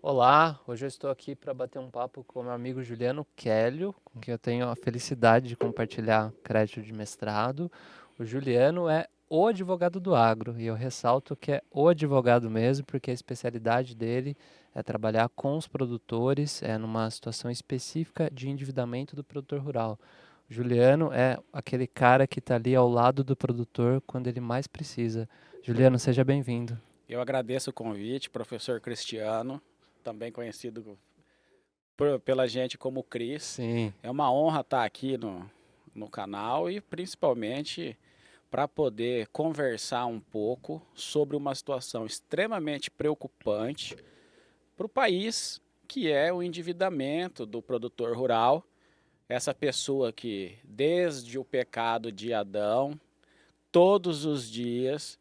Olá, hoje eu estou aqui para bater um papo com meu amigo Juliano Kélio, com quem eu tenho a felicidade de compartilhar crédito de mestrado. O Juliano é o advogado do agro, e eu ressalto que é o advogado mesmo, porque a especialidade dele é trabalhar com os produtores, numa situação específica de endividamento do produtor rural. O Juliano é aquele cara que está ali ao lado do produtor quando ele mais precisa. Juliano, seja bem-vindo. Eu agradeço o convite, professor Cristiano, também conhecido pela gente como Cris. Sim. É uma honra estar aqui no canal e principalmente para poder conversar um pouco sobre uma situação extremamente preocupante para o país, que é o endividamento do produtor rural. Essa pessoa que, desde o pecado de Adão, todos os dias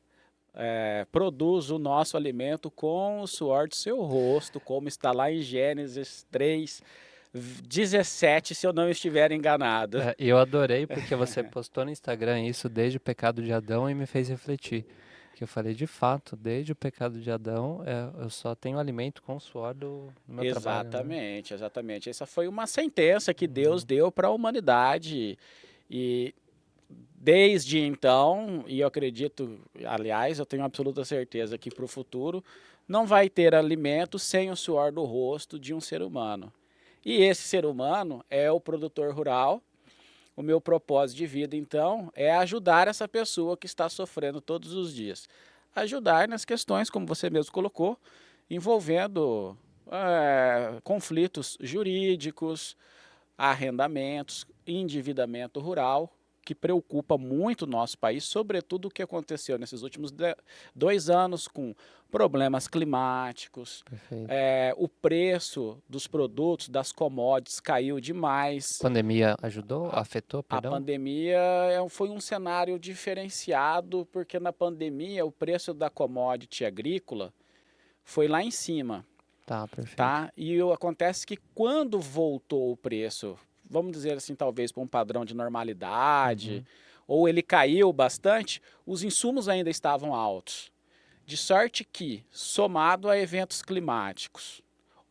produz o nosso alimento com o suor do seu rosto, como está lá em Gênesis 3:17, se eu não estiver enganado. E eu adorei porque você postou no Instagram isso desde o pecado de Adão e me fez refletir. Que eu falei, de fato, desde o pecado de Adão, eu só tenho alimento com o suor do meu trabalho, né? Exatamente, exatamente. Essa foi uma sentença que Deus Uhum. deu para a humanidade. E desde então, e eu acredito, aliás, eu tenho absoluta certeza que para o futuro não vai ter alimento sem o suor do rosto de um ser humano. E esse ser humano é o produtor rural. O meu propósito de vida, então, é ajudar essa pessoa que está sofrendo todos os dias. Ajudar nas questões, como você mesmo colocou, envolvendo conflitos jurídicos, arrendamentos, endividamento rural, que preocupa muito o nosso país, sobretudo o que aconteceu nesses últimos 2 anos com problemas climáticos. Perfeito. O preço dos produtos, das commodities, caiu demais. Pandemia ajudou? A, Afetou, a perdão? pandemia foi um cenário diferenciado, porque na pandemia o preço da commodity agrícola foi lá em cima, Tá, perfeito. tá? E acontece que quando voltou o preço, vamos dizer assim, talvez para um padrão de normalidade, Uhum. ou ele caiu bastante, os insumos ainda estavam altos. De sorte que, somado a eventos climáticos,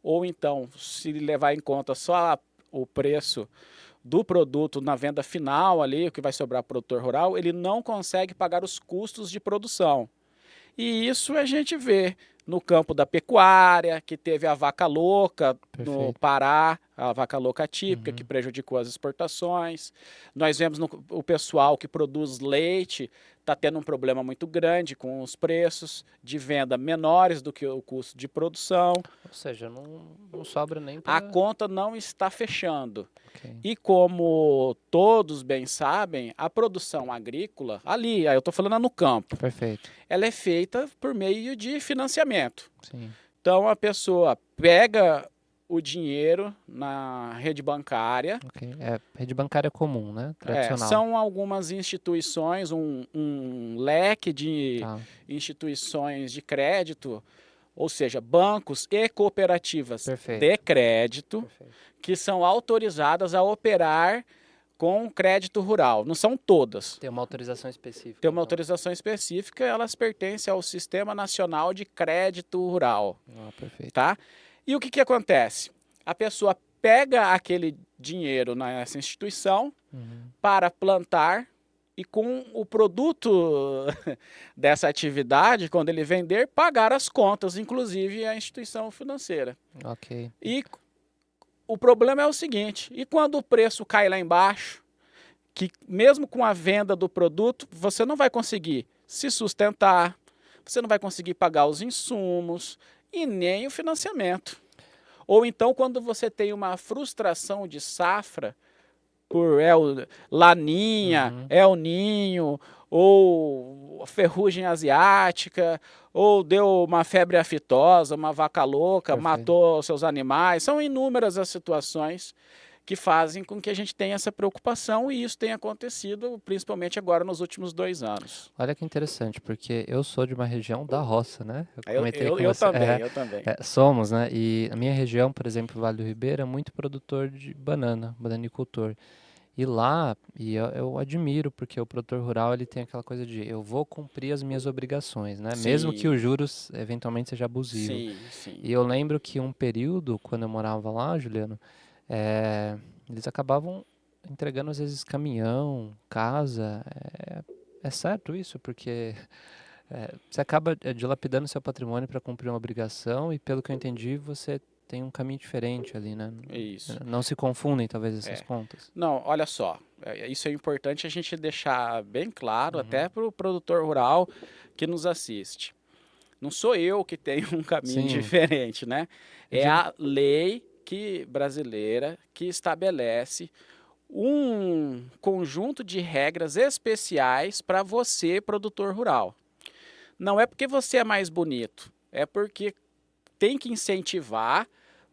ou então, se levar em conta só o preço do produto na venda final ali, o que vai sobrar para o produtor rural, ele não consegue pagar os custos de produção. E isso a gente vê no campo da pecuária, que teve a vaca louca no Perfeito. Pará, a vaca louca típica, que Uhum. prejudicou as exportações. Nós vemos o pessoal que produz leite está tendo um problema muito grande com os preços de venda menores do que o custo de produção. Ou seja, não sobra nem A para. conta não está fechando. Ok. E como todos bem sabem, a produção agrícola, ali, eu estou falando no campo, Perfeito. ela é feita por meio de financiamento. Sim. Então a pessoa pega o dinheiro na rede bancária. Ok. É rede bancária comum, né? Tradicional. São algumas instituições, um leque de Tá. instituições de crédito, ou seja, bancos e cooperativas de Perfeito. crédito, Perfeito. que são autorizadas a operar com crédito rural. Não são todas. Tem uma autorização específica, Tem uma então. autorização específica, elas pertencem ao Sistema Nacional de Crédito Rural, Ah, perfeito. tá? E o que acontece? A pessoa pega aquele dinheiro nessa instituição Uhum. para plantar e com o produto dessa atividade, quando ele vender, pagar as contas, inclusive a instituição financeira. Ok. E o problema é o seguinte, e quando o preço cai lá embaixo, que mesmo com a venda do produto, você não vai conseguir se sustentar, você não vai conseguir pagar os insumos e nem o financiamento. Ou então, quando você tem uma frustração de safra, por laninha, Uhum. El Ninho, ou ferrugem asiática, ou deu uma febre aftosa, uma vaca louca, Perfeito. matou seus animais. São inúmeras as situações que fazem com que a gente tenha essa preocupação, e isso tem acontecido principalmente agora nos últimos 2 anos. Olha que interessante, porque eu sou de uma região da roça, né? Eu Eu, comentei eu, com eu você. também, eu também. Somos, né? E a minha região, por exemplo, Vale do Ribeira, é muito produtor de banana, bananicultor. E lá, eu admiro, porque o produtor rural ele tem aquela coisa de eu vou cumprir as minhas obrigações, né? Mesmo que os Sim, juros eventualmente seja abusivo. sim, sim. E eu lembro que um período, quando eu morava lá, Juliano, eles acabavam entregando às vezes caminhão, casa. É certo isso, porque você acaba dilapidando seu patrimônio para cumprir uma obrigação e, pelo que eu entendi, você tem um caminho diferente ali, né? É isso. Não se confundem, talvez, essas É. contas. Não, olha só, isso é importante a gente deixar bem claro Uhum. até para o produtor rural que nos assiste. Não sou eu que tenho um caminho Sim, diferente, né? eu É digo. a lei brasileira que estabelece um conjunto de regras especiais para você, produtor rural. Não é porque você é mais bonito, é porque tem que incentivar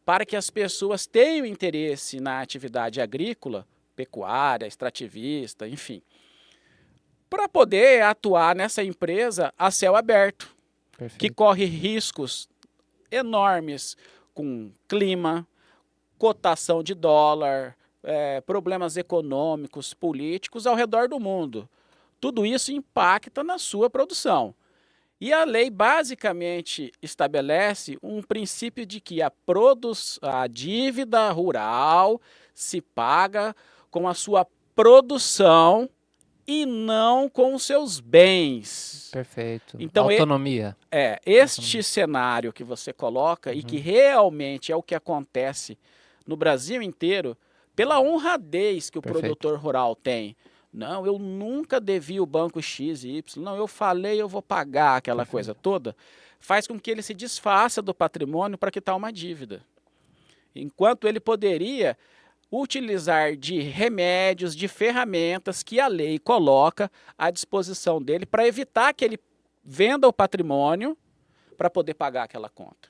para que as pessoas tenham interesse na atividade agrícola, pecuária, extrativista, enfim, para poder atuar nessa empresa a céu aberto, que Perfeito. corre riscos enormes com clima, cotação de dólar, problemas econômicos, políticos ao redor do mundo. Tudo isso impacta na sua produção. E a lei basicamente estabelece um princípio de que a dívida rural se paga com a sua produção e não com os seus bens. Perfeito. Então, Autonomia. este Autonomia. cenário que você coloca e que Uhum. realmente é o que acontece no Brasil inteiro, pela honradez que o Perfeito. produtor rural tem. Não, eu nunca devi o banco X e Y. Não, eu falei, eu vou pagar aquela coisa Perfeito. toda. Faz com que ele se desfaça do patrimônio para quitar uma dívida. Enquanto ele poderia utilizar de remédios, de ferramentas que a lei coloca à disposição dele para evitar que ele venda o patrimônio para poder pagar aquela conta.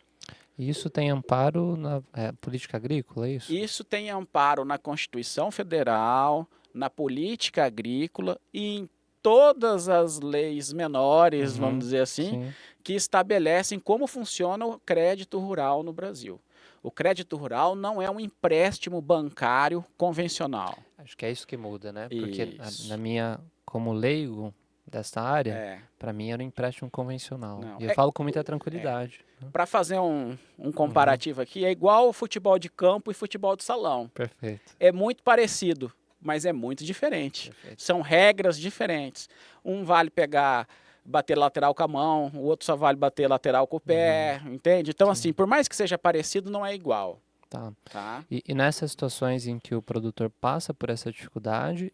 E isso tem amparo na política agrícola, é isso? Isso tem amparo na Constituição Federal, na política agrícola e em todas as leis menores, vamos Uhum. dizer assim, Sim. que estabelecem como funciona o crédito rural no Brasil. O crédito rural não é um empréstimo bancário convencional. Acho que é isso que muda, né? Porque na Isso. minha, como leigo desta área, É. para mim era um empréstimo convencional. Não. E eu falo com muita tranquilidade. Para fazer um Uhum. comparativo aqui, é igual futebol de campo e futebol de salão. Perfeito. É muito parecido, mas é muito diferente. Perfeito. São regras diferentes. Um vale pegar, bater lateral com a mão, o outro só vale bater lateral com o pé, entende? Então, Sim. assim, por mais que seja parecido, não é igual. Tá. Tá? E nessas situações em que o produtor passa por essa dificuldade,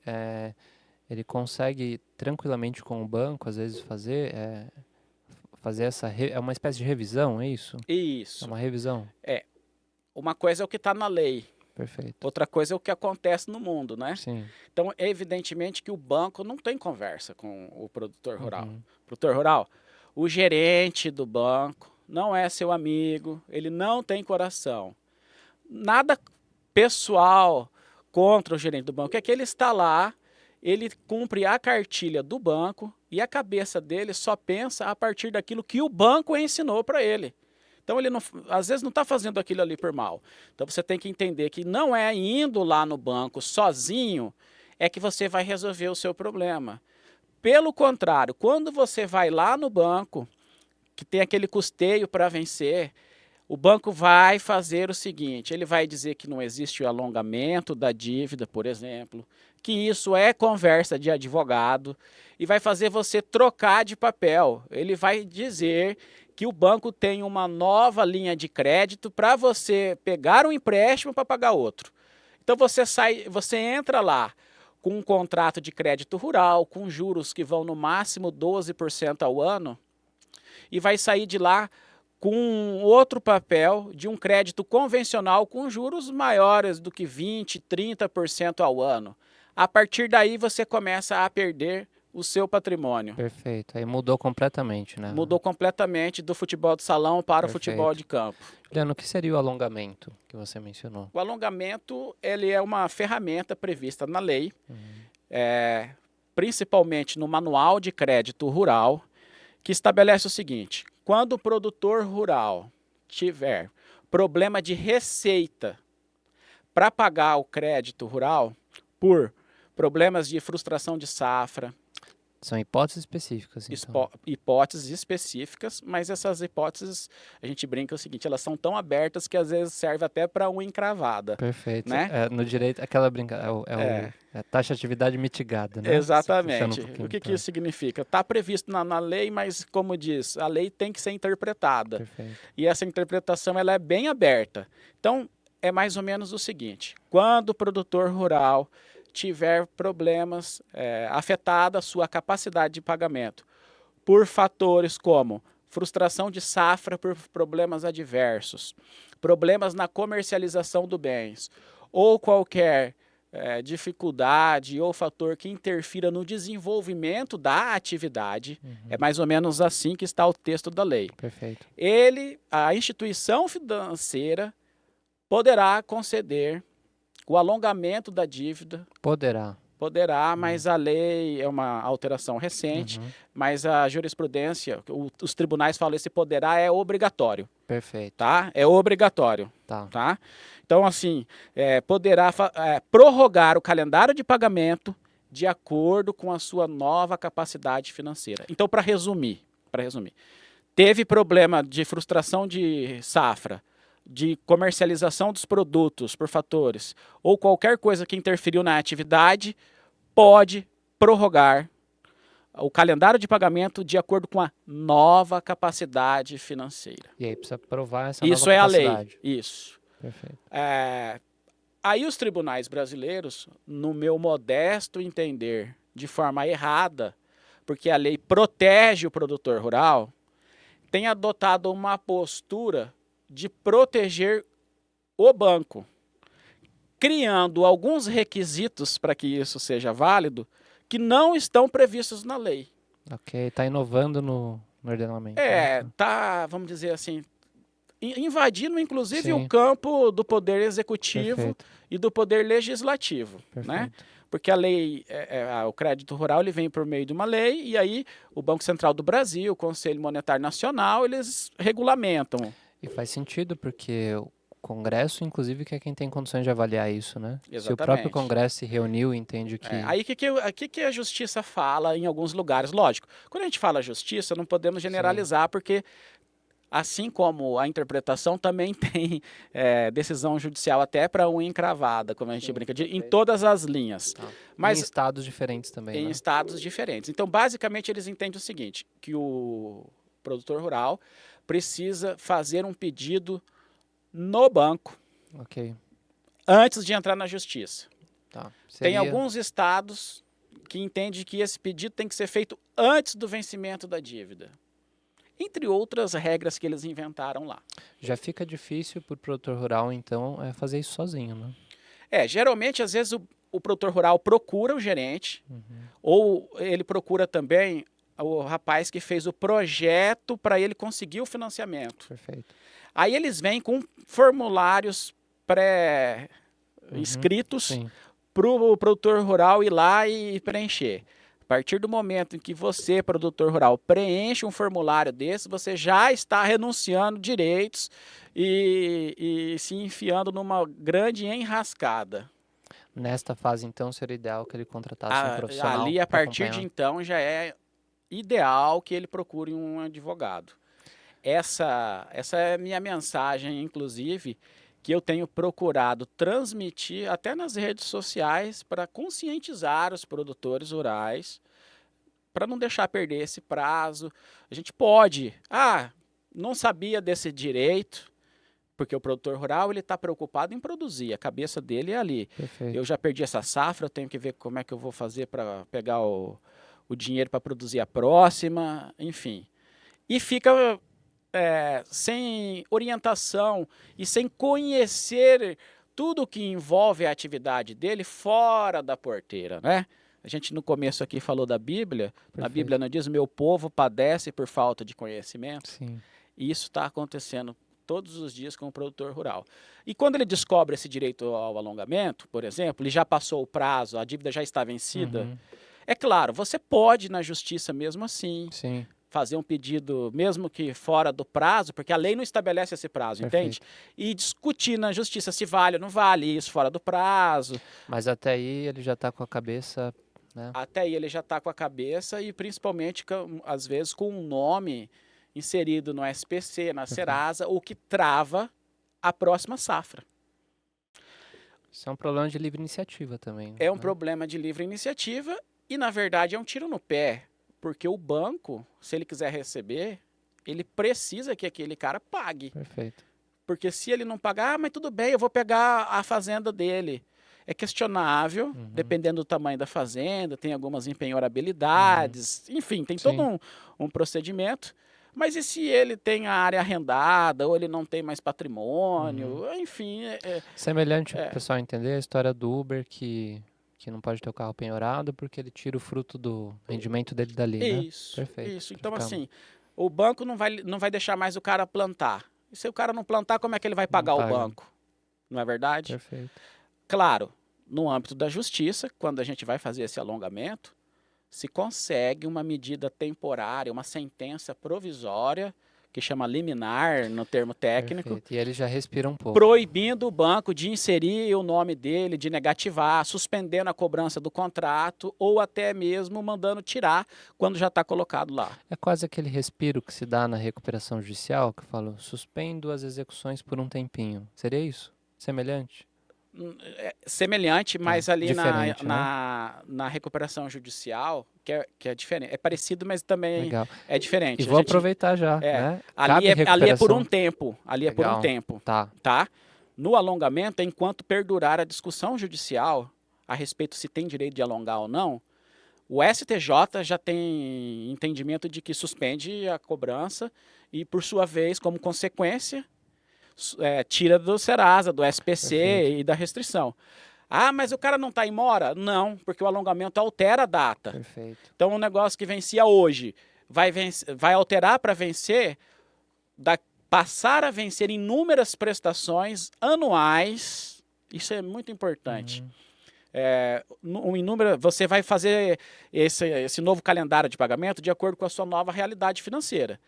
ele consegue tranquilamente com o banco, às vezes, fazer é uma espécie de revisão, é isso? É Isso. uma revisão. Uma coisa é o que está na lei, Perfeito. outra coisa é o que acontece no mundo, né? Sim. Então, é evidentemente que o banco não tem conversa com o produtor rural. Uhum. Produtor rural, o gerente do banco não é seu amigo, ele não tem coração. Nada pessoal contra o gerente do banco, é que ele está lá, ele cumpre a cartilha do banco e a cabeça dele só pensa a partir daquilo que o banco ensinou para ele. Então ele não, às vezes não está fazendo aquilo ali por mal. Então você tem que entender que não é indo lá no banco sozinho é que você vai resolver o seu problema. Pelo contrário, quando você vai lá no banco, que tem aquele custeio para vencer, o banco vai fazer o seguinte, ele vai dizer que não existe o alongamento da dívida, por exemplo, que isso é conversa de advogado e vai fazer você trocar de papel. Ele vai dizer que o banco tem uma nova linha de crédito para você pegar um empréstimo para pagar outro. Então você entra lá com um contrato de crédito rural, com juros que vão no máximo 12% ao ano, e vai sair de lá com outro papel de um crédito convencional com juros maiores do que 20%, 30% ao ano. A partir daí você começa a perder o seu patrimônio. Perfeito. Aí mudou completamente, né? Mudou completamente do futebol de salão para o futebol Perfeito. de campo. Juliano, o que seria o alongamento que você mencionou? O alongamento ele é uma ferramenta prevista na lei, principalmente no Manual de Crédito Rural, que estabelece o seguinte: quando o produtor rural tiver problema de receita para pagar o crédito rural por problemas de frustração de safra, São hipóteses específicas, então. hipóteses específicas, mas essas hipóteses, a gente brinca o seguinte, elas são tão abertas que às vezes serve até para unha encravada, Perfeito. né? No direito, aquela brincadeira, é taxatividade mitigada, né? Exatamente. Puxando um O que pouquinho isso significa? Está previsto na lei, mas como diz, a lei tem que ser interpretada. Perfeito. E essa interpretação ela é bem aberta. Então, é mais ou menos o seguinte, quando o produtor rural tiver problemas, afetada a sua capacidade de pagamento por fatores como frustração de safra por problemas adversos, problemas na comercialização do bens, ou qualquer dificuldade ou fator que interfira no desenvolvimento da atividade, é mais ou menos assim que está o texto da lei. Perfeito. A instituição financeira poderá conceder o alongamento da dívida. Poderá, mas a lei é uma alteração recente, mas a jurisprudência, os tribunais falam esse poderá é obrigatório. Perfeito. Tá? É obrigatório. Tá. Então, assim, poderá prorrogar o calendário de pagamento de acordo com a sua nova capacidade financeira. Então, para resumir, teve problema de frustração de safra, de comercialização dos produtos por fatores ou qualquer coisa que interferiu na atividade, pode prorrogar o calendário de pagamento de acordo com a nova capacidade financeira. E aí precisa provar essa Isso nova é a capacidade. lei. Isso. Perfeito. Aí os tribunais brasileiros, no meu modesto entender, de forma errada, porque a lei protege o produtor rural, tem adotado uma postura de proteger o banco, criando alguns requisitos para que isso seja válido que não estão previstos na lei. Ok, está inovando no ordenamento. Tá, vamos dizer assim, invadindo inclusive Sim. o campo do poder executivo Perfeito. e do poder legislativo, né? Porque a lei, o crédito rural, ele vem por meio de uma lei e aí o Banco Central do Brasil, o Conselho Monetário Nacional, eles regulamentam. E faz sentido, porque o Congresso, inclusive, que é quem tem condições de avaliar isso, né? Exatamente. Se o próprio Congresso se reuniu e entende que... Aí o que a justiça fala em alguns lugares? Lógico, quando a gente fala justiça, não podemos generalizar, porque assim como a interpretação também tem decisão judicial até para unha encravada, como a gente brinca, em todas as linhas. Mas em estados diferentes também, Em estados diferentes. Então, basicamente, eles entendem o seguinte, que o produtor rural precisa fazer um pedido no banco antes de entrar na justiça. Tem alguns estados que entendem que esse pedido tem que ser feito antes do vencimento da dívida. Entre outras regras que eles inventaram lá. Já fica difícil para o produtor rural, então, fazer isso sozinho, né? Geralmente, às vezes, o produtor rural procura o gerente, ou ele procura também o rapaz que fez o projeto para ele conseguir o financiamento. Perfeito. Aí eles vêm com formulários pré-escritos para o produtor rural ir lá e preencher. A partir do momento em que você, produtor rural, preenche um formulário desse, você já está renunciando direitos e se enfiando numa grande enrascada. Nesta fase, então, seria ideal que ele contratasse um profissional. Ali, a partir de então, já é ideal que ele procure um advogado. Essa é a minha mensagem, inclusive, que eu tenho procurado transmitir até nas redes sociais para conscientizar os produtores rurais, para não deixar perder esse prazo. A gente pode, não sabia desse direito, porque o produtor rural ele está preocupado em produzir, a cabeça dele é ali. Perfeito. Eu já perdi essa safra, eu tenho que ver como é que eu vou fazer para pegar o dinheiro para produzir a próxima, enfim. E fica sem orientação e sem conhecer tudo que envolve a atividade dele fora da porteira, né? A gente no começo aqui falou da Bíblia, a Bíblia não diz, meu povo padece por falta de conhecimento. Sim. E isso está acontecendo todos os dias com o produtor rural. E quando ele descobre esse direito ao alongamento, por exemplo, ele já passou o prazo, a dívida já está vencida, é claro, você pode ir na justiça mesmo assim, fazer um pedido, mesmo que fora do prazo, porque a lei não estabelece esse prazo, entende? E discutir na justiça se vale ou não vale isso fora do prazo. Mas até aí ele já está com a cabeça, né? Até aí ele já está com a cabeça e principalmente, às vezes, com um nome inserido no SPC, na Serasa, o que trava a próxima safra. Isso é um problema de livre iniciativa também. É um né? problema de livre iniciativa e, na verdade, é um tiro no pé, porque o banco, se ele quiser receber, ele precisa que aquele cara pague. Perfeito. Porque se ele não pagar, mas tudo bem, eu vou pegar a fazenda dele. É questionável, dependendo do tamanho da fazenda, tem algumas empenhorabilidades, enfim, tem todo um procedimento. Mas e se ele tem a área arrendada, ou ele não tem mais patrimônio, enfim... Semelhante para o pessoal entender a história do Uber, que não pode ter o carro penhorado porque ele tira o fruto do rendimento dele dali, né? Isso, Perfeito. isso. Então, assim, o banco não vai deixar mais o cara plantar. E se o cara não plantar, como é que ele vai pagar o banco? Não é verdade? Perfeito. Claro, no âmbito da justiça, quando a gente vai fazer esse alongamento, se consegue uma medida temporária, uma sentença provisória, que chama liminar no termo técnico. Perfeito. E ele já respira um pouco. Proibindo o banco de inserir o nome dele, de negativar, suspendendo a cobrança do contrato ou até mesmo mandando tirar quando já está colocado lá. É quase aquele respiro que se dá na recuperação judicial, que fala, suspendo as execuções por um tempinho. Seria isso? Semelhante? Semelhante, mas ali na recuperação judicial, que é diferente. É parecido, mas também é diferente. E vou aproveitar já, né? Ali é por um tempo. Ali é por um tempo. Tá. No alongamento, enquanto perdurar a discussão judicial a respeito se tem direito de alongar ou não, o STJ já tem entendimento de que suspende a cobrança e, por sua vez, como consequência, tira do Serasa, do SPC e da restrição. Ah, mas o cara não está em mora? Não, porque o alongamento altera a data. Perfeito. Então, um negócio que vencia hoje vai alterar para vencer, passar a vencer inúmeras prestações anuais. Isso é muito importante. Você vai fazer esse novo calendário de pagamento de acordo com a sua nova realidade financeira.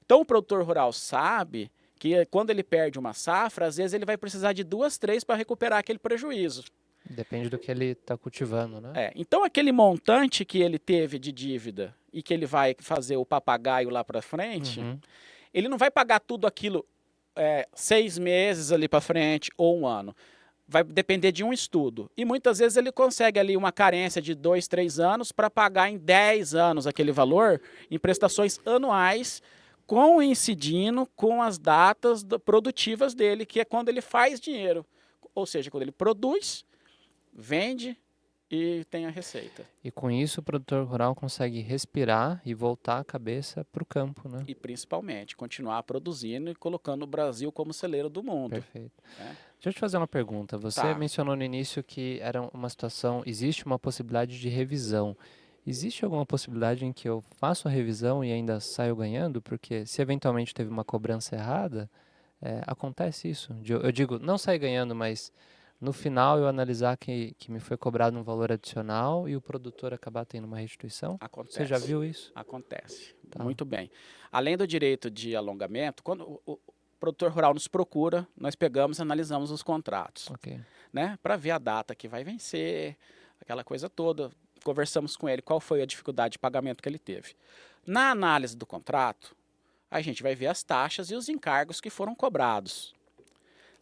Então, o produtor rural sabe que quando ele perde uma safra, às vezes ele vai precisar de 2, 3 para recuperar aquele prejuízo. Depende do que ele está cultivando, né? Então, aquele montante que ele teve de dívida e que ele vai fazer o papagaio lá para frente, ele não vai pagar tudo aquilo 6 meses ali para frente ou um ano. Vai depender de um estudo. E muitas vezes ele consegue ali uma carência de 2, 3 anos para pagar em 10 anos aquele valor em prestações anuais, coincidindo com as datas produtivas dele, que é quando ele faz dinheiro. Ou seja, quando ele produz, vende e tem a receita. E com isso o produtor rural consegue respirar e voltar a cabeça para o campo, né? E principalmente continuar produzindo e colocando o Brasil como celeiro do mundo. Perfeito. Deixa eu te fazer uma pergunta. Você mencionou no início que era uma situação, existe uma possibilidade de revisão. Existe alguma possibilidade em que eu faço a revisão e ainda saio ganhando? Porque se eventualmente teve uma cobrança errada, acontece isso. Eu digo, não sair ganhando, mas no final eu analisar que me foi cobrado um valor adicional e o produtor acabar tendo uma restituição? Acontece. Você já viu isso? Acontece. Muito bem. Além do direito de alongamento, quando o produtor rural nos procura, nós pegamos e analisamos os contratos. Né? Para ver a data que vai vencer, aquela coisa toda. Conversamos com ele qual foi a dificuldade de pagamento que ele teve. Na análise do contrato, a gente vai ver as taxas e os encargos que foram cobrados.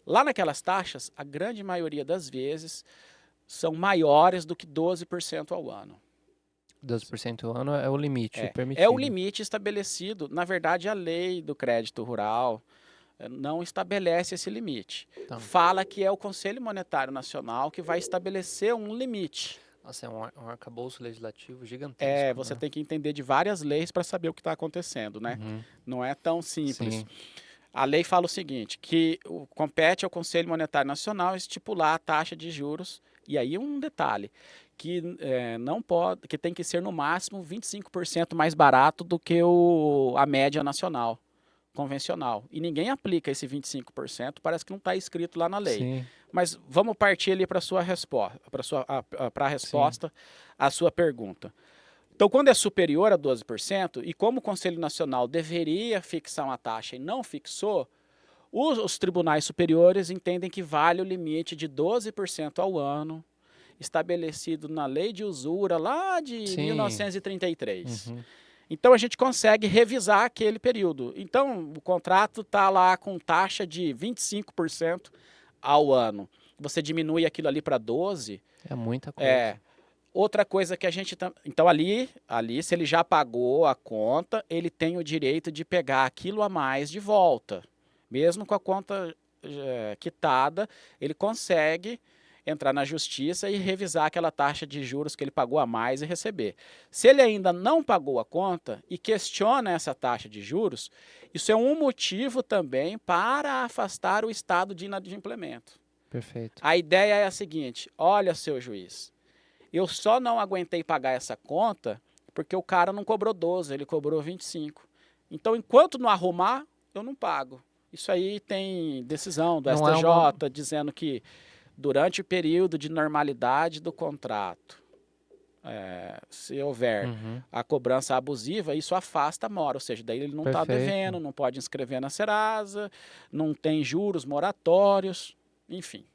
Lá naquelas taxas, a grande maioria das vezes são maiores do que 12% ao ano. 12% ao ano é o limite permitido. É o limite estabelecido. Na verdade, a lei do crédito rural não estabelece esse limite. Fala que é o Conselho Monetário Nacional que vai estabelecer um limite. Nossa, é um arcabouço legislativo gigantesco. Você tem que entender de várias leis para saber o que está acontecendo, né? Não é tão simples. Sim. A lei fala o seguinte, que compete ao Conselho Monetário Nacional estipular a taxa de juros, e aí um detalhe, que que tem que ser no máximo 25% mais barato do que a média nacional, convencional. E ninguém aplica esse 25%, parece que não está escrito lá na lei. Sim. Mas vamos partir ali para a sua resposta, para a resposta à sua pergunta. Então, quando é superior a 12%, e como o Conselho Nacional deveria fixar uma taxa e não fixou, os tribunais superiores entendem que vale o limite de 12% ao ano, estabelecido na lei de usura lá de Sim. 1933. Uhum. Então a gente consegue revisar aquele período. Então o contrato está lá com taxa de 25% ao ano. Você diminui aquilo ali para 12%. É muita coisa. Outra coisa que a gente... Então ali, se ele já pagou a conta, ele tem o direito de pegar aquilo a mais de volta. Mesmo com a conta quitada, ele consegue entrar na justiça e revisar aquela taxa de juros que ele pagou a mais e receber. Se ele ainda não pagou a conta e questiona essa taxa de juros, isso é um motivo também para afastar o estado de inadimplemento. Perfeito. A ideia é a seguinte: olha, seu juiz, eu só não aguentei pagar essa conta porque o cara não cobrou 12, ele cobrou 25. Então, enquanto não arrumar, eu não pago. Isso aí tem decisão do STJ dizendo que durante o período de normalidade do contrato, se houver a cobrança abusiva, isso afasta a mora, ou seja, daí ele não está devendo, não pode inscrever na Serasa, não tem juros moratórios, enfim,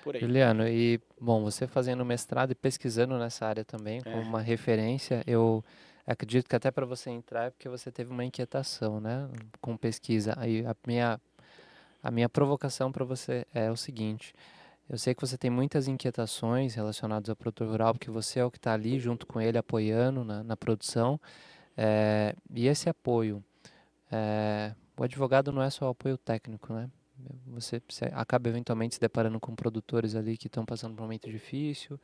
por aí. Juliano, e bom, você fazendo mestrado e pesquisando nessa área também, como uma referência, eu acredito que até para você entrar é porque você teve uma inquietação, né, com pesquisa. Aí a minha provocação para você é o seguinte: eu sei que você tem muitas inquietações relacionadas ao produtor rural, porque você é o que está ali junto com ele, apoiando na produção. E esse apoio, o advogado não é só o apoio técnico, né? Você acaba eventualmente se deparando com produtores ali que estão passando por um momento difícil,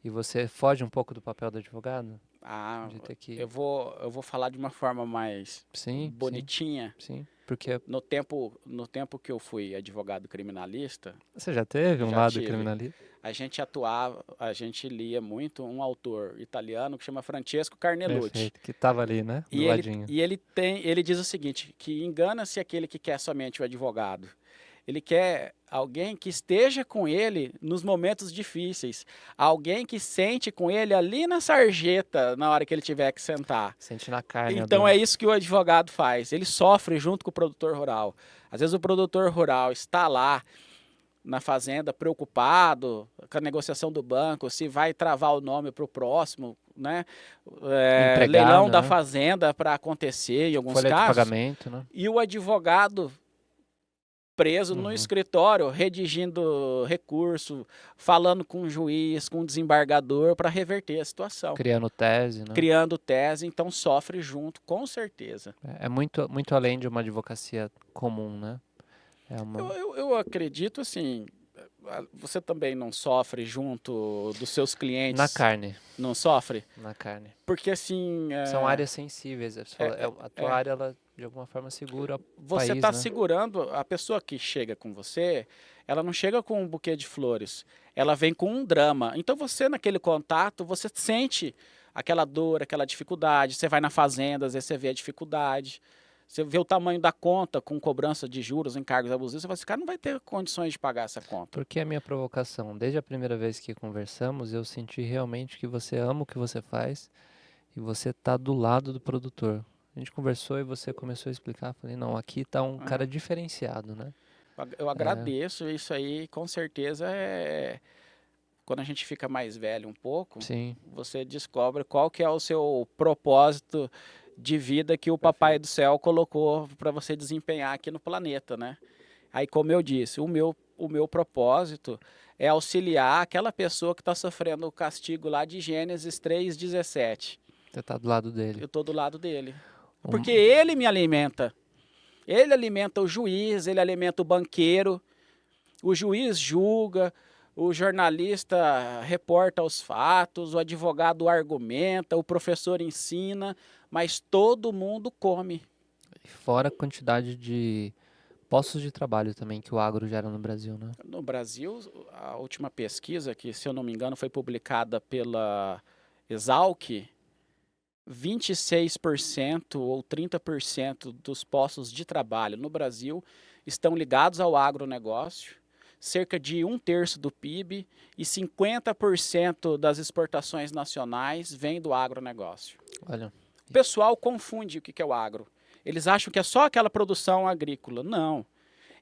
e você foge um pouco do papel do advogado? Eu vou falar de uma forma mais bonitinha. Sim, porque no tempo que eu fui advogado criminalista... Você já teve um lado criminalista? A gente lia muito um autor italiano que chama Francesco Carnelucci. Perfeito, que estava ali, né, do ladinho. E ele diz o seguinte, que engana-se aquele que quer somente o advogado. Ele quer alguém que esteja com ele nos momentos difíceis. Alguém que sente com ele ali na sarjeta, na hora que ele tiver que sentar. Sente na carne. Então é isso que o advogado faz. Ele sofre junto com o produtor rural. Às vezes o produtor rural está lá na fazenda preocupado com a negociação do banco, se vai travar o nome para o próximo, né? Leilão da fazenda para acontecer em alguns casos. Folha de pagamento, né? E o advogado preso no escritório, redigindo recurso, falando com o juiz, com o desembargador para reverter a situação. Criando tese, né? Criando tese, então sofre junto, com certeza. É muito, muito além de uma advocacia comum, né? Eu acredito, assim, você também não sofre junto dos seus clientes? Na carne. Não sofre? Na carne. Porque, assim... São áreas sensíveis. A tua área, ela, de alguma forma, segura o Você país, está né? segurando... A pessoa que chega com você, ela não chega com um buquê de flores. Ela vem com um drama. Então, você, naquele contato, você sente aquela dor, aquela dificuldade. Você vai na fazenda, às vezes você vê a dificuldade. Você vê o tamanho da conta com cobrança de juros, encargos abusivos, você fala assim, cara, não vai ter condições de pagar essa conta. Porque a minha provocação, desde a primeira vez que conversamos, eu senti realmente que você ama o que você faz e você está do lado do produtor. A gente conversou e você começou a explicar, falei, não, aqui está um cara diferenciado, né? Eu agradeço, isso aí com certeza quando a gente fica mais velho um pouco, você descobre qual que é o seu propósito de vida que o Papai do Céu colocou para você desempenhar aqui no planeta, né? Aí, como eu disse, o meu propósito é auxiliar aquela pessoa que está sofrendo o castigo lá de Gênesis 3:17. Você está do lado dele. Eu estou do lado dele. Porque ele me alimenta. Ele alimenta o juiz, ele alimenta o banqueiro. O juiz julga, o jornalista reporta os fatos, o advogado argumenta, o professor ensina, mas todo mundo come. Fora a quantidade de postos de trabalho também que o agro gera no Brasil, né? No Brasil, a última pesquisa, que se eu não me engano foi publicada pela Exalc, 26% ou 30% dos postos de trabalho no Brasil estão ligados ao agronegócio. cerca de 1/3 do PIB e 50% das exportações nacionais vem do agronegócio. Olha, O pessoal confunde o que é o agro. Eles acham que é só aquela produção agrícola. Não,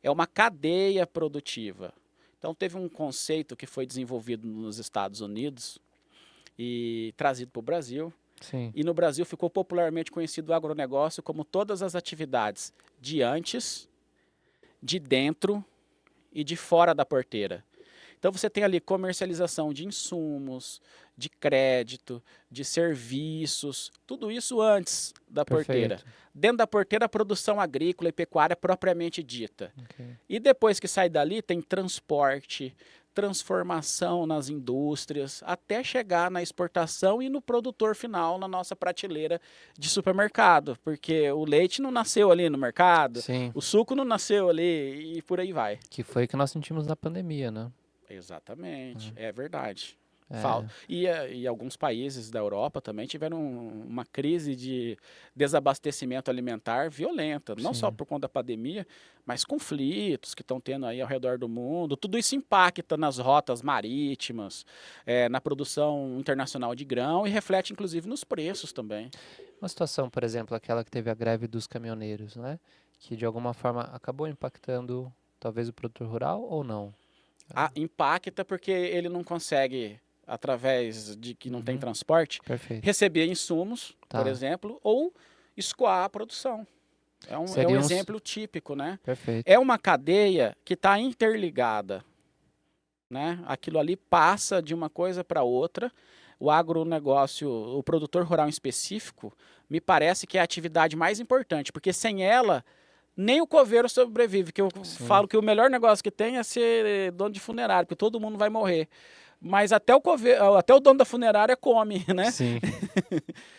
é uma cadeia produtiva. Então teve um conceito que foi desenvolvido nos Estados Unidos e trazido para o Brasil. sim, E no Brasil ficou popularmente conhecido o agronegócio como todas as atividades de antes, de dentro e de fora da porteira. Então você tem ali comercialização de insumos, de crédito, de serviços, tudo isso antes da porteira. perfeito. Dentro da porteira, a produção agrícola e pecuária propriamente dita. Ok. E depois que sai dali, tem transporte, transformação nas indústrias, até chegar na exportação e no produtor final, na nossa prateleira de supermercado. Porque o leite não nasceu ali no mercado, Sim, o suco não nasceu ali e por aí vai. que foi o que nós sentimos na pandemia, né? Exatamente, é verdade. É, E alguns países da Europa também tiveram uma crise de desabastecimento alimentar violenta, não só sim. por conta da pandemia, mas conflitos que estão tendo aí ao redor do mundo. Tudo isso impacta nas rotas marítimas, na produção internacional de grão e reflete inclusive nos preços também. Uma situação, por exemplo, aquela que teve a greve dos caminhoneiros, né? Que de alguma forma acabou impactando talvez o produtor rural ou não? Impacta porque ele não consegue, através de que não tem Uhum, transporte, perfeito. receber insumos, por Tá. exemplo, ou escoar a produção. É um Seriam exemplo típico, né? perfeito. É uma cadeia que está interligada, né? Aquilo ali passa de uma coisa para outra. O agronegócio, o produtor rural em específico, me parece que é a atividade mais importante, porque sem ela, nem o coveiro sobrevive. Que eu Sim, falo que o melhor negócio que tem é ser dono de funerário, porque todo mundo vai morrer. Mas até o coveiro, até o dono da funerária come, né? sim.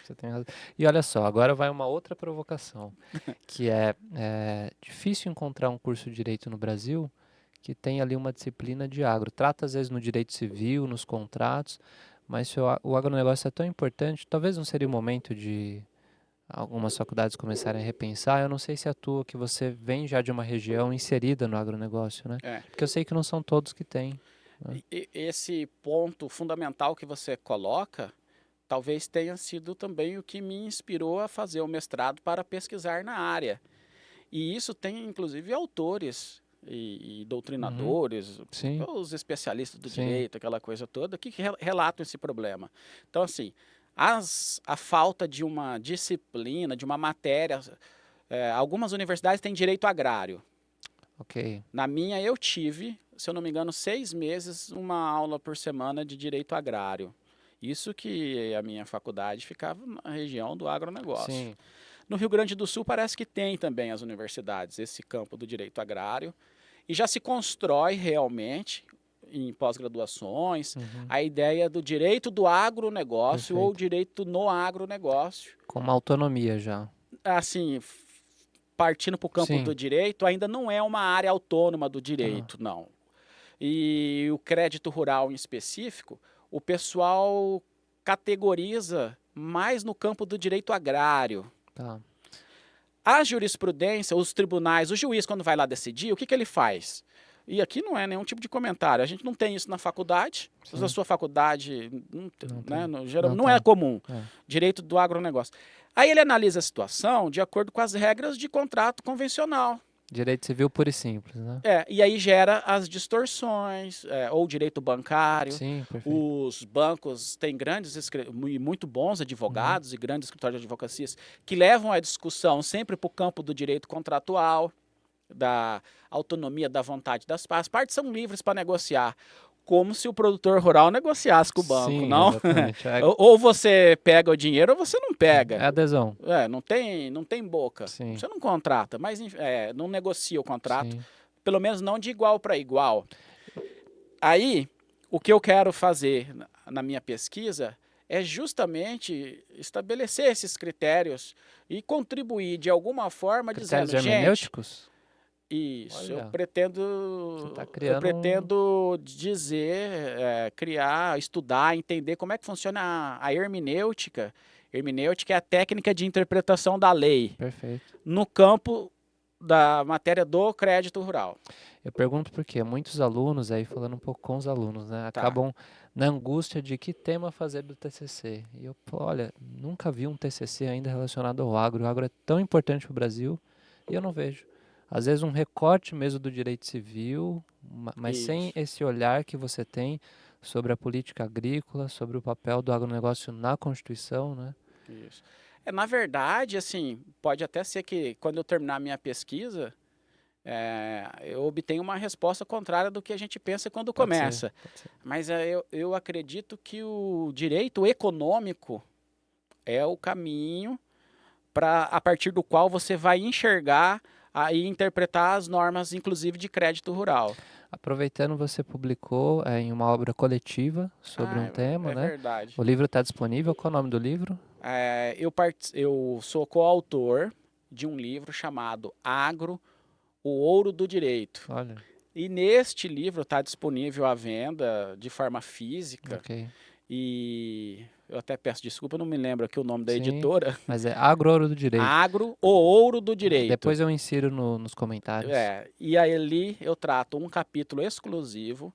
Você tem razão. E olha só, agora vai uma outra provocação, que é difícil encontrar um curso de direito no Brasil que tenha ali uma disciplina de agro. Trata às vezes no direito civil, nos contratos, mas se o agronegócio é tão importante, talvez não seria o momento de algumas faculdades começarem a repensar. Eu não sei se é a tua, que você vem já de uma região inserida no agronegócio, né? É. Porque eu sei que não são todos que têm, né? E esse ponto fundamental que você coloca, talvez tenha sido também o que me inspirou a fazer o mestrado para pesquisar na área. E isso tem, inclusive, autores e Uhum, doutrinadores, sim, os especialistas do sim, direito, aquela coisa toda, que relatam esse problema. Então, assim, a falta de uma disciplina, de uma matéria. Algumas universidades têm direito agrário. ok. Na minha, eu tive, se eu não me engano, 6 meses, uma aula por semana de direito agrário. Isso que a minha faculdade ficava na região do agronegócio. Sim, No Rio Grande do Sul parece que tem também as universidades esse campo do direito agrário e já se constrói realmente em pós-graduações uhum, a ideia do direito do agronegócio ou perfeito. direito no agronegócio. Com uma autonomia já. Assim, partindo para o campo do Sim, direito, ainda não é uma área autônoma do tá, direito, não. E o crédito rural em específico, o pessoal categoriza mais no campo do direito agrário. tá. A jurisprudência, os tribunais, o juiz, quando vai lá decidir, o que ele faz? E aqui não é nenhum tipo de comentário. A gente não tem isso na faculdade. A Sim, sua faculdade, não né, tem. no geral, Não não é tem. comum. É. Direito do agronegócio. Aí ele analisa a situação de acordo com as regras de contrato convencional. Direito civil puro e simples, né? E aí gera as distorções, ou direito bancário. Sim, perfeito. Os bancos têm grandes e muito bons Uhum, advogados e grandes escritórios de advocacias que levam a discussão sempre para o campo do direito contratual, da autonomia da vontade das partes. As partes são livres para negociar, como se o produtor rural negociasse com o banco, sim, não? exatamente. Ou você pega o dinheiro ou você não É pega. adesão. Não tem boca. Sim, Você não contrata, mas não negocia o contrato, sim. pelo menos não de igual para igual. Aí, o que eu quero fazer na minha pesquisa é justamente estabelecer esses critérios e contribuir de alguma forma Critérios dizendo, gente, hermenêuticos? isso, Olha, você está eu criando um. pretendo dizer, criar, estudar, entender como é que funciona a hermenêutica. Hermenêutica é a técnica de interpretação da lei Perfeito. no campo da matéria do crédito rural. Eu pergunto porque muitos alunos, aí falando um pouco com os alunos, né, Tá. acabam na angústia de que tema fazer do TCC. E eu falo, olha, nunca vi um TCC ainda relacionado ao agro. O agro é tão importante para o Brasil e eu não vejo. Às vezes um recorte mesmo do direito civil, mas sem Isso, esse olhar que você tem sobre a política agrícola, sobre o papel do agronegócio na Constituição, né? isso. Na verdade, assim, pode até ser que quando eu terminar a minha pesquisa, eu obtenho uma resposta contrária do que a gente pensa quando Pode ser, começa. pode ser. Mas eu acredito que o direito econômico é o caminho para a partir do qual você vai enxergar e interpretar as normas, inclusive de crédito rural. Aproveitando, você publicou em uma obra coletiva sobre um Ah, tema, é né? verdade. O livro está disponível. Qual é o nome do livro? Eu sou coautor de um livro chamado Agro, o Ouro do Direito. Olha, E neste livro está disponível à venda de forma física. ok. E eu até peço desculpa, eu não me lembro aqui o nome da Sim, editora. mas é Agro-Ouro do Direito. Agro, o Ouro do Direito. Depois eu insiro nos comentários. E aí ali eu trato um capítulo exclusivo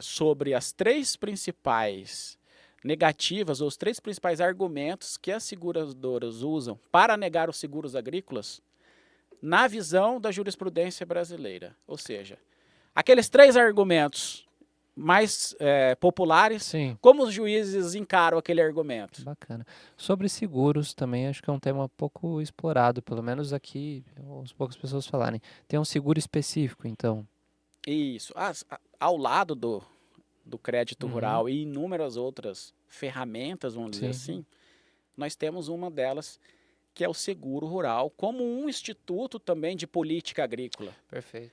sobre as três principais negativas, ou os três principais argumentos que as seguradoras usam para negar os seguros agrícolas na visão da jurisprudência brasileira. Ou seja, aqueles três argumentos mais populares, Sim, como os juízes encaram aquele argumento. bacana. Sobre seguros também, acho que é um tema pouco explorado, pelo menos aqui, as poucas pessoas falarem. Tem um seguro específico, então. Isso. Ao lado do crédito Uhum, rural e inúmeras outras ferramentas, vamos dizer sim, assim, nós temos uma delas que é o seguro rural, como um instituto também de política agrícola. perfeito.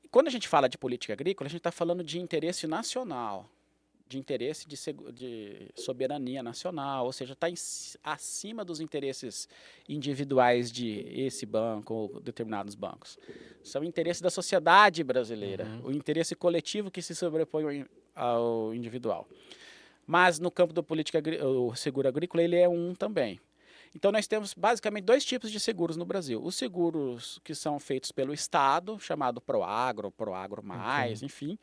Quando a gente fala de política agrícola, a gente está falando de interesse nacional, de interesse de soberania nacional, ou seja, está acima dos interesses individuais de esse banco ou determinados bancos. São interesses da sociedade brasileira, Uhum, o interesse coletivo que se sobrepõe ao individual. Mas no campo da política, o seguro agrícola, ele é um também. Então nós temos basicamente dois tipos de seguros no Brasil. Os seguros que são feitos pelo Estado, chamado Proagro, Proagro ok. Mais, enfim,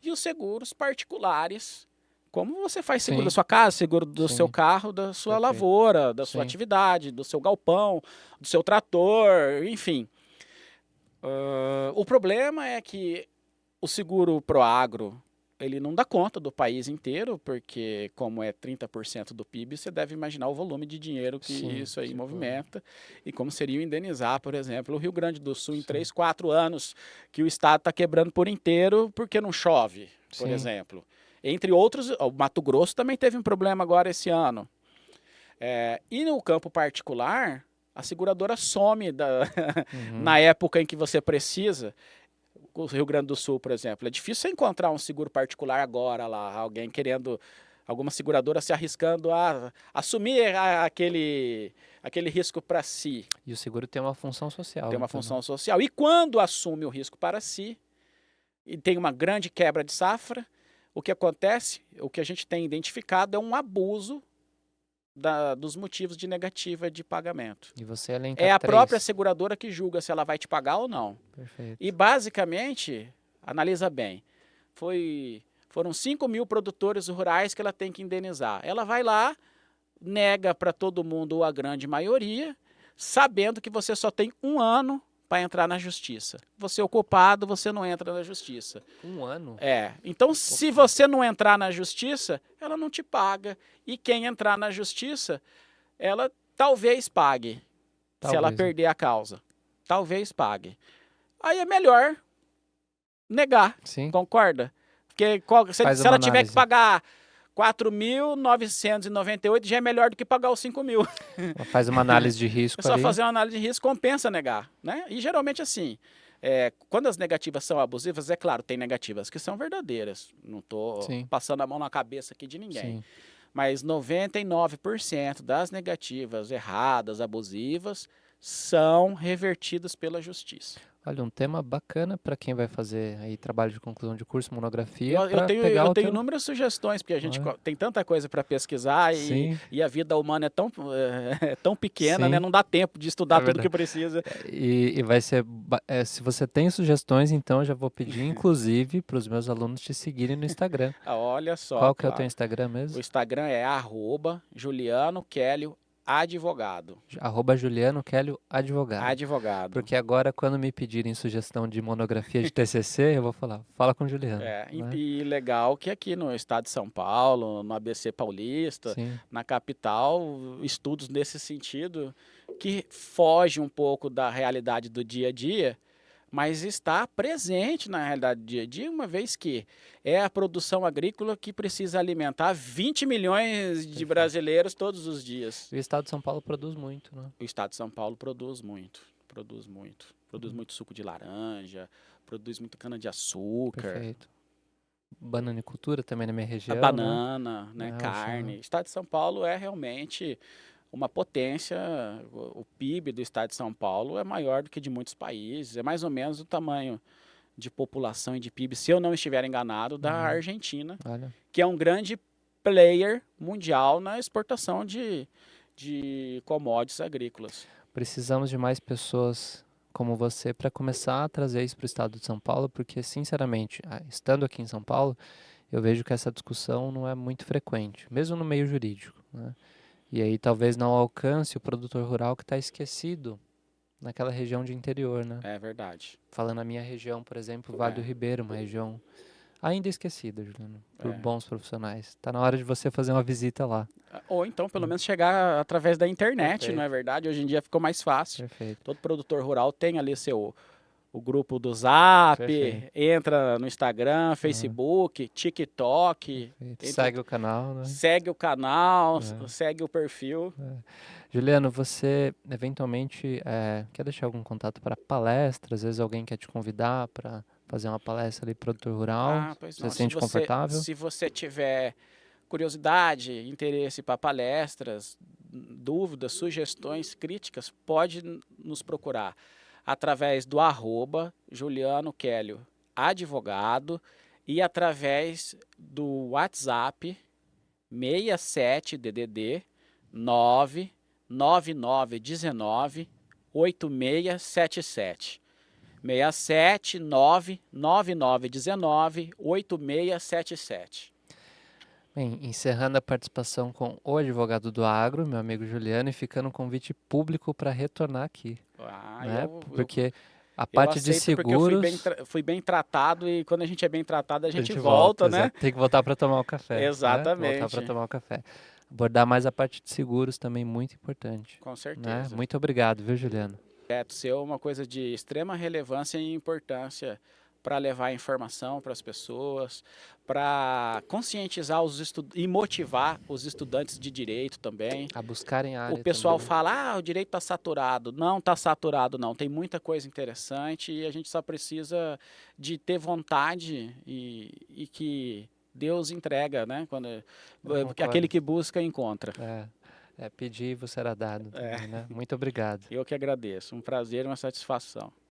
e os seguros particulares, como você faz seguro da Sim, sua casa, seguro do seu sim, carro, da sua perfeito. lavoura, da sua Sim, atividade, do seu galpão, do seu trator, enfim. O problema é que o seguro Proagro, ele não dá conta do país inteiro, porque como é 30% do PIB, você deve imaginar o volume de dinheiro que sim, isso aí se for, movimenta e como seria indenizar, por exemplo, o Rio Grande do Sul em sim, 3, 4 anos que o estado está quebrando por inteiro porque não chove, por sim, exemplo. Entre outros, o Mato Grosso também teve um problema agora esse ano. E no campo particular, a seguradora some uhum, na época em que você precisa. O Rio Grande do Sul, por exemplo. É difícil você encontrar um seguro particular agora lá, alguém querendo, alguma seguradora se arriscando a assumir aquele risco para si. E o seguro tem uma função social, Tem uma então, né? função social. E quando assume o risco para si, e tem uma grande quebra de safra, o que acontece, o que a gente tem identificado é um abuso dos motivos de negativa de pagamento. E você elenca É a própria três. seguradora que julga se ela vai te pagar ou não. E Perfeito. basicamente, analisa bem, foram 5 mil produtores rurais que ela tem que indenizar. Ela vai lá, nega para todo mundo, ou a grande maioria, sabendo que você só tem um ano para entrar na justiça. Você é o culpado, você não entra na justiça. Um ano? Então se você não entrar na justiça, ela não te paga. E quem entrar na justiça, ela talvez pague, se ela Talvez, né? perder a causa. Talvez pague. Aí é melhor negar, Sim, concorda? Porque faz se uma ela tiver que análise. pagar 4.998, já é melhor do que pagar os 5 mil. Faz uma análise de É risco só ali. fazer uma análise de risco, compensa negar, né? E geralmente assim, quando as negativas são abusivas, é claro, tem negativas que são verdadeiras. Não estou Sim, passando a mão na cabeça aqui de ninguém. sim. Mas 99% das negativas erradas, abusivas, são revertidos pela justiça. Olha, um tema bacana para quem vai fazer aí trabalho de conclusão de curso, monografia, Eu para tenho, pegar eu o tenho teu... inúmeras sugestões, porque a gente Olha, tem tanta coisa para pesquisar sim, e a vida humana é tão pequena, né? sim, Não dá tempo de é estudar tudo que verdade. precisa. E vai ser, se você tem sugestões, então eu já vou pedir, inclusive, para os meus alunos te seguirem no Instagram. Olha só, Qual que é o teu claro. Instagram O mesmo? Instagram é @JulianoKelio Advogado. Juliano Kelly Advogado. Advogado. Porque agora, quando me pedirem sugestão de monografia de TCC, eu vou falar, fala com o Juliano, É, né? e legal que aqui no estado de São Paulo, no ABC Paulista, Sim, na capital, estudos nesse sentido que foge um pouco da realidade do dia a dia, mas está presente na realidade do dia a dia, uma vez que é a produção agrícola que precisa alimentar 20 milhões de perfeito. brasileiros todos os dias. E o estado de São Paulo produz muito, né? O estado de São Paulo produz muito, produz muito. Produz muito suco de laranja, produz muito cana-de-açúcar, Perfeito. Bananicultura também na minha a região, né? banana, né, É, carne. O estado de São Paulo é realmente uma potência. O PIB do estado de São Paulo é maior do que de muitos países. É mais ou menos o tamanho de população e de PIB, se eu não estiver enganado, da Argentina, Olha, que é um grande player mundial na exportação de commodities agrícolas. precisamos de mais pessoas como você para começar a trazer isso para o estado de São Paulo, porque, sinceramente, estando aqui em São Paulo, eu vejo que essa discussão não é muito frequente, mesmo no meio jurídico, né? E aí talvez não alcance o produtor rural que está esquecido naquela região de interior, né? É verdade. Falando na minha região, por exemplo, Vale do É, Ribeiro, uma região ainda esquecida, Juliano, por é. bons profissionais. Está na hora de você fazer uma visita lá. Ou então, pelo menos, chegar através da internet, não é Perfeito, verdade? Hoje em dia ficou mais fácil. perfeito, Todo produtor rural tem ali o grupo do Zap, perfeito. entra no Instagram, Facebook, TikTok, Perfeito. entre- Segue o canal, né? segue o canal, É. segue o perfil. Juliano, você eventualmente quer deixar algum contato para palestra? Às vezes alguém quer te convidar para fazer uma palestra ali, produtor rural. Ah, pois Você não. se sente confortável? Se você tiver curiosidade, interesse para palestras, dúvidas, sugestões, críticas, pode nos procurar através do Juliano Kelio Advogado e através do WhatsApp 67 DDD 99919 8677. 67 99919 8677. Bem, encerrando a participação com o advogado do agro, meu amigo Juliano, e ficando um convite público para retornar aqui, Ah, né? eu, Porque a eu parte de aceito porque eu seguros, fui bem tratado e quando a gente é bem tratado a a gente gente volta, volta, né? tem que voltar para tomar o café, né? Voltar para Exatamente, tomar o café. Abordar mais a parte de seguros também muito importante, com né? certeza. Muito obrigado, viu, Juliano? Ser uma coisa de extrema relevância e importância para levar informação para as pessoas, para conscientizar e motivar os estudantes de direito também. A buscarem a O área pessoal também. fala, o direito está saturado. Não está saturado, não. Tem muita coisa interessante e a gente só precisa de ter vontade e que Deus entrega, né? Concordo. Aquele que busca, encontra. Pedir e vos será dado também, né? Muito obrigado. Eu que agradeço. Um prazer e uma satisfação.